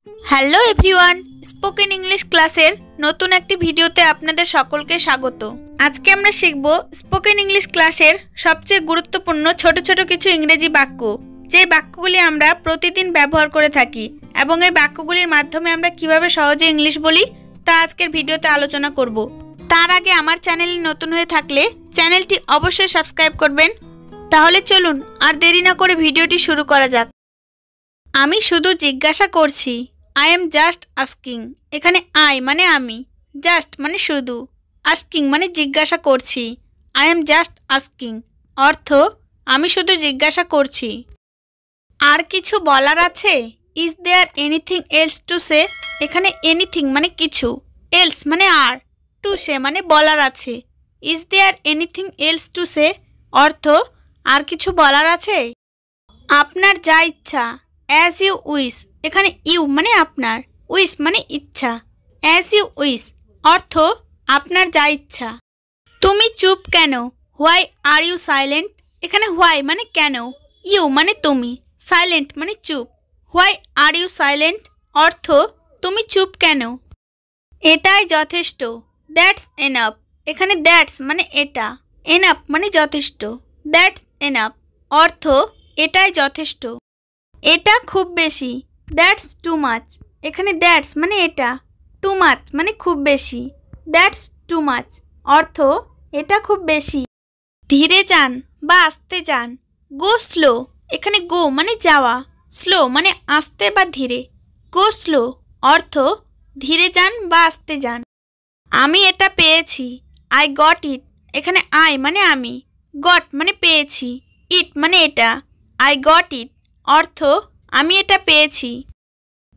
Hello everyone, spoken English ক্লাসের নতুন একটি ভিডিওতে আপনাদের সকলকে স্বাগত। আজকে আমরা শিখব স্পোকেন ইংলিশ ক্লাসের সবচেয়ে গুরুত্বপূর্ণ ছোট ছোট কিছু ইংরেজি বাক্য, যে বাক্যগুলি আমরা প্রতিদিন ব্যবহার করে থাকি এবং এই বাক্যগুলির মাধ্যমে আমরা কিভাবে সহজে ইংলিশ বলি তা আজকের ভিডিওতে আলোচনা করব। তার আগে আমার চ্যানেলে নতুন হয়ে থাকলে চ্যানেলটি অবশ্যই সাবস্ক্রাইব করবেন। তাহলে চলুন আর দেরি না করে ভিডিওটি শুরু করা যাক। আমি শুধু জিজ্ঞাসা করছি। I am just asking। এখানে I মানে আমি, জাস্ট মানে শুধু, আস্কিং মানে জিজ্ঞাসা করছি। I am just asking অর্থ আমি শুধু জিজ্ঞাসা করছি। আর কিছু বলার আছে? Is there anything else to say? এখানে anything মানে কিছু, else মানে আর, to say মানে বলার আছে। Is there anything else to say অর্থ আর কিছু বলার আছে? আপনার যা ইচ্ছা, as you wish। এখানে ইউ মানে আপনার, উইশ মানে ইচ্ছা। অ্যাজ ইউ উইশ অর্থ আপনার যা ইচ্ছা। তুমি চুপ কেন? Why are you silent. এখানে হোয়াই মানে কেন, ইউ মানে তুমি, সাইলেন্ট মানে চুপ। হোয়াই আর ইউ সাইলেন্ট অর্থ তুমি চুপ কেন। এটাই যথেষ্ট, দ্যাটস এনাফ। এখানে দ্যাটস মানে এটা, এনাফ মানে যথেষ্ট। দ্যাটস এনাফ অর্থ এটাই যথেষ্ট। এটা খুব বেশি, দ্যাটস টু মাচ। এখানে দ্যাটস মানে এটা, টু মাচ মানে খুব বেশি। দ্যাটস টু মাচ অর্থ এটা খুব বেশি। ধীরে যান বা আস্তে যান, গো স্লো। এখানে গো মানে যাওয়া, স্লো মানে আস্তে বা ধীরে। গো স্লো অর্থ ধীরে যান বা আস্তে যান। আমি এটা পেয়েছি, আই গট ইট। এখানে আই মানে আমি, গট মানে পেয়েছি, ইট মানে এটা। আই গট ইট অর্থ আমি এটা পেয়েছি।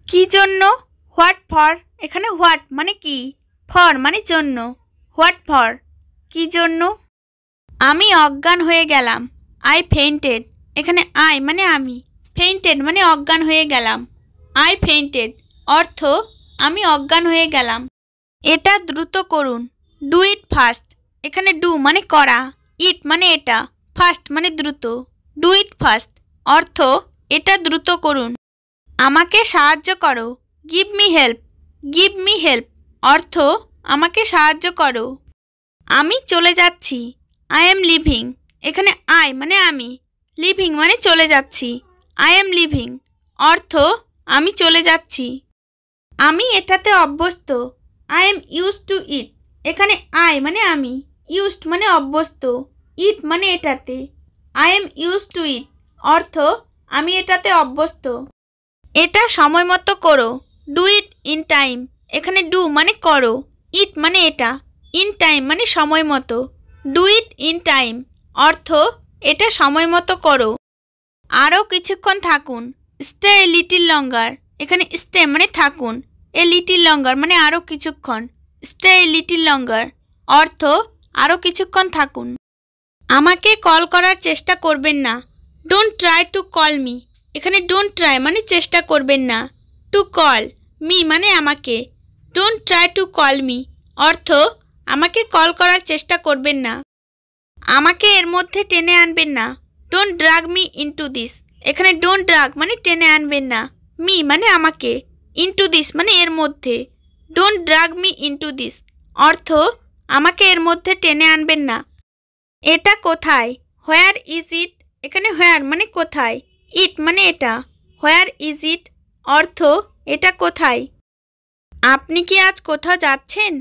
কি জন্য? What for. এখানে হোয়াট মানে কি, ফর মানে জন্য। হোয়াট ফর কি জন্য। আমি অজ্ঞান হয়ে গেলাম, আই ফেইন্টেড। এখানে আই মানে আমি, ফেইন্টেড মানে অজ্ঞান হয়ে গেলাম। আই ফেইন্টেড অর্থ আমি অজ্ঞান হয়ে গেলাম। এটা দ্রুত করুন, ডু ইট ফাস্ট। এখানে ডু মানে করা, ইট মানে এটা, ফাস্ট মানে দ্রুত। ডু ইট ফাস্ট অর্থ এটা দ্রুত করুন। আমাকে সাহায্য করো, give me help. Give me help অর্থ আমাকে সাহায্য করো। আমি চলে যাচ্ছি, আই এম লিভিং। এখানে আই মানে আমি, লিভিং মানে চলে যাচ্ছি। আই এম লিভিং অর্থ আমি চলে যাচ্ছি। আমি এটাতে অভ্যস্ত, আই এম ইউজড টু ইট। এখানে আই মানে আমি, ইউজড মানে অভ্যস্ত, ইট মানে এটাতে। আই এম ইউজড টু ইট অর্থ আমি এটাতে অভ্যস্ত। এটা সময় মতো করো, ডু ইট ইন টাইম। এখানে ডু মানে করো, ইট মানে এটা, ইন টাইম মানে সময় মতো। ডু ইট ইন টাইম অর্থ এটা সময় মতো করো। আরও কিছুক্ষণ থাকুন, স্টে এ লিটিল লঙ্গার। এখানে স্টে মানে থাকুন, এ লিটিল লঙ্গার মানে আরও কিছুক্ষণ। স্টে এ লিটিল লঙ্গার অর্থ আরও কিছুক্ষণ থাকুন। আমাকে কল করার চেষ্টা করবেন না, don't try to call me. এখানে ডোন্ট ট্রাই মানে চেষ্টা করবেন না, টু কল মি মানে আমাকে। Don't try to call me অর্থ আমাকে কল করার চেষ্টা করবেন না। আমাকে এর মধ্যে টেনে আনবেন না, don't drug me into this. এখানে ডোন্ট ড্রাগ মানে টেনে আনবেন না, মি মানে আমাকে, ইনটু দিস মানে এর মধ্যে। Don't drug me into this অর্থ আমাকে এর মধ্যে টেনে আনবেন না। এটা কোথায়? Where is it. এখানে হোয়ার মানে কোথায়, ইট মানে এটা। হোয়ার ইজ ইট অর্থ এটা কোথায়। আপনি কি আজ কোথাও যাচ্ছেন?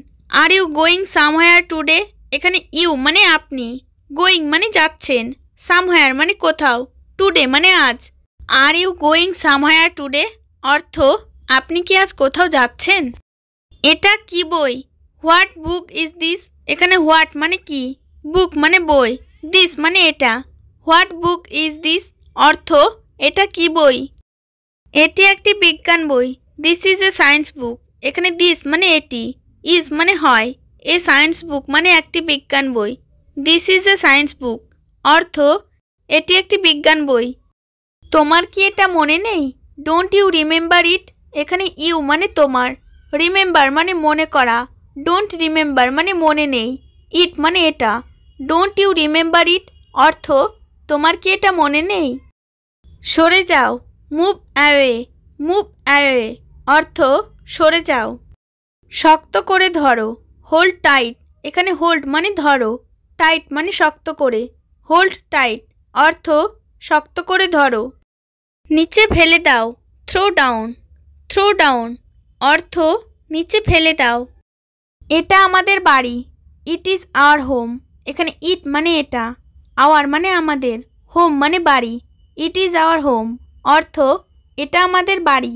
Are you going somewhere today. এখানে ইউ মানে আপনি, গোয়িং মানে যাচ্ছেন, সামহোয়ার মানে কোথাও, টুডে মানে আজ। Are you going somewhere today অর্থ আপনি কি আজ কোথাও যাচ্ছেন। এটা কি বই? What book is this. এখানে হোয়াট মানে কি, বুক মানে বই, দিস মানে এটা। হোয়াট বুক ইজ দিস অর্থ এটা কি বই। এটি একটি বিজ্ঞান বই, দিস ইজ এ সায়েন্স বুক। এখানে দিস মানে এটি, ইজ মানে হয়, এ সায়েন্স বুক মানে একটি বিজ্ঞান বই। দিস ইজ এ সায়েন্স বুক অর্থ এটি একটি বিজ্ঞান বই। তোমার কি এটা মনে নেই? Don't you remember it. এখানে ইউ মানে তোমার, রিমেম্বার মানে মনে করা, ডোন্ট রিমেম্বার মানে মনে নেই, ইট মানে এটা। ডোন্ট ইউ রিমেম্বার ইট অর্থ তোমার কি এটা মনে নেই। সরে যাও, মুভ অ্যাওয়ে। মুভ অ্যাওয়ে অর্থ সরে যাও। শক্ত করে ধরো, হোল্ড টাইট। এখানে হোল্ড মানে ধরো, টাইট মানে শক্ত করে। হোল্ড টাইট অর্থ শক্ত করে ধরো। নিচে ফেলে দাও, থ্রো ডাউন। থ্রো ডাউন অর্থ নিচে ফেলে দাও। এটা আমাদের বাড়ি, ইট ইজ আওয়ার হোম। এখানে ইট মানে এটা, আওয়ার মানে আমাদের, হোম মানে বাড়ি। ইট ইজ আওয়ার হোম অর্থ এটা আমাদের বাড়ি।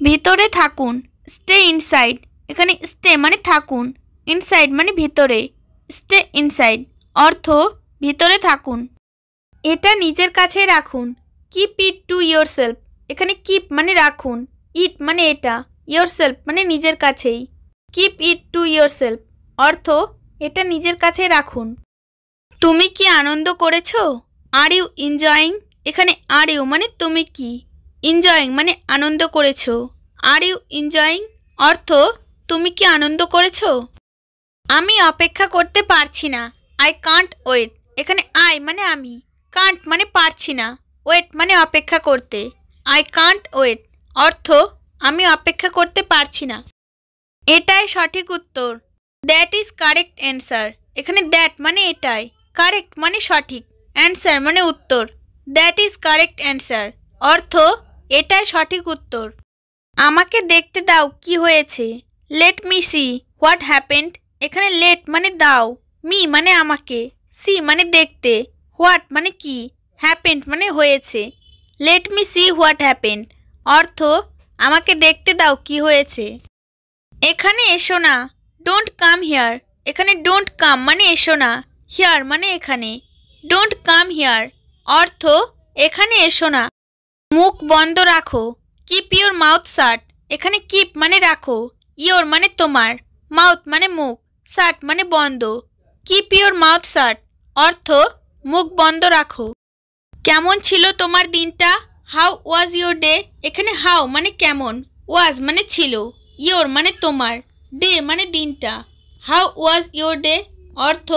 ভিতরে থাকুন, স্টে ইনসাইড। এখানে স্টে মানে থাকুন, ইনসাইড মানে ভিতরে। স্টে ইনসাইড অর্থ ভিতরে থাকুন। এটা নিজের কাছে রাখুন, keep it to your self. এখানে কিপ মানে রাখুন, ইট মানে এটা, ইয়োর সেলফ মানে নিজের কাছেই। Keep it to your self অর্থ এটা নিজের কাছে রাখুন। তুমি কি আনন্দ করেছো? Are you enjoying. এখানে আর ইউ মানে তুমি কি, এনজয়িং মানে আনন্দ করেছো। আর ইউ এনজয়িং অর্থ তুমি কি আনন্দ করেছো? আমি অপেক্ষা করতে পারছি না, আই কান্ট ওয়েট। এখানে আই মানে আমি, কান্ট মানে পারছি না, ওয়েট মানে অপেক্ষা করতে। আই কান্ট ওয়েট অর্থ আমি অপেক্ষা করতে পারছি না। এটাই সঠিক উত্তর, দ্যাট ইজ কারেক্ট অ্যান্সার। এখানে দ্যাট মানে এটাই, কারেক্ট মানে সঠিক, অ্যান্সার মানে উত্তর। দ্যাট ইজ কারেক্ট অ্যান্সার অর্থ এটাই সঠিক উত্তর। আমাকে দেখতে দাও কি হয়েছে, let me see what happened. এখানে লেট মানে দাও, মি মানে আমাকে, সি মানে দেখতে, হোয়াট মানে কি, হ্যাপেন্ড মানে হয়েছে। Let me see what happened অর্থ আমাকে দেখতে দাও কি হয়েছে। এখানে এসো না, ডোন্ট কাম হিয়ার। এখানে ডোন্ট কাম মানে এসো না, হিয়ার মানে এখানে। ডোন্ট কাম হিয়ার অর্থ এখানে এসো না। মুখ বন্ধ রাখো, কিপ ইয়োর মাউথ শাট। এখানে কিপ মানে রাখো, ইয়োর মানে তোমার, মাউথ মানে মুখ, শাট মানে বন্ধ। কিপ ইয়োর মাউথ শাট অর্থ মুখ বন্ধ রাখো। কেমন ছিল তোমার দিনটা? How was your day. এখানে হাউ মানে কেমন, ওয়াজ মানে ছিল, ইয়োর মানে তোমার, ডে মানে দিনটা। হাউ ওয়াজ ইয়োর ডে অর্থ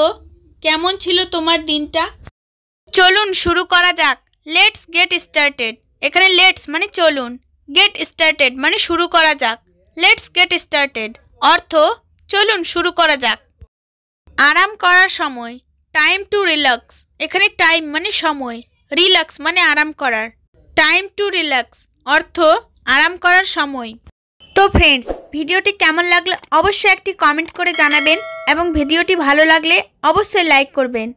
কেমন ছিল তোমার দিনটা। চলুন শুরু করা যাক, লেটস গেট স্টার্টেড। এখানে লেটস মানে চলুন, গেট স্টার্টেড মানে শুরু করা যাক। লেটস গেট স্টার্টেড অর্থ চলুন শুরু করা যাক। আরাম করার সময়, টাইম টু রিল্যাক্স। এখানে টাইম মানে সময়, রিল্যাক্স মানে আরাম করার। টাইম টু রিল্যাক্স অর্থ আরাম করার সময়। তো ফ্রেন্ডস, ভিডিওটি কেমন লাগলো অবশ্যই একটি কমেন্ট করে জানাবেন এবং ভিডিওটি ভালো লাগলে অবশ্যই লাইক করবেন।